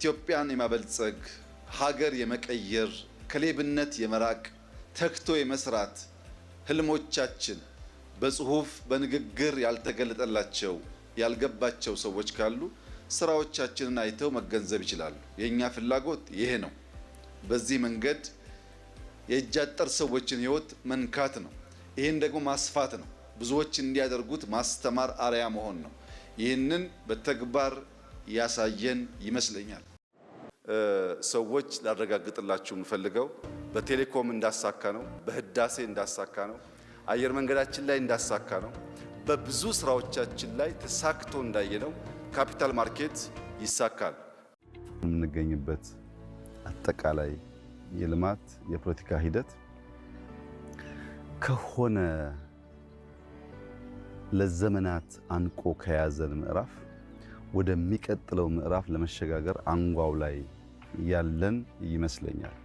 ኢትዮጵያን የማበልጸግ ሀገር የመቀየር ከሌብነት የመራቅ ተክቶ የመስራት ህልሞቻችን በጽሁፍ በንግግር ያልተገለጠላቸው ያልገባቸው ሰዎች ካሉ ስራዎቻችንን አይተው መገንዘብ ይችላሉ። የኛ ፍላጎት ይሄ ነው። በዚህ መንገድ የእጃጠር ሰዎችን ህይወት መንካት ነው። ይሄን ደግሞ ማስፋት ነው። ብዙዎች እንዲያደርጉት ማስተማር፣ አርያ መሆን ነው። ይህንን በተግባር ያሳየን ይመስለኛል። ሰዎች ላረጋግጥላችሁ የምፈልገው በቴሌኮም እንዳሳካ ነው፣ በህዳሴ እንዳሳካ ነው፣ አየር መንገዳችን ላይ እንዳሳካ ነው፣ በብዙ ስራዎቻችን ላይ ተሳክቶ እንዳየነው ካፒታል ማርኬት ይሳካል። የምንገኝበት አጠቃላይ የልማት የፖለቲካ ሂደት ከሆነ ለዘመናት አንቆ ከያዘን ምዕራፍ ወደሚቀጥለው ምዕራፍ ለመሸጋገር አንጓው ላይ ያለን ይመስለኛል።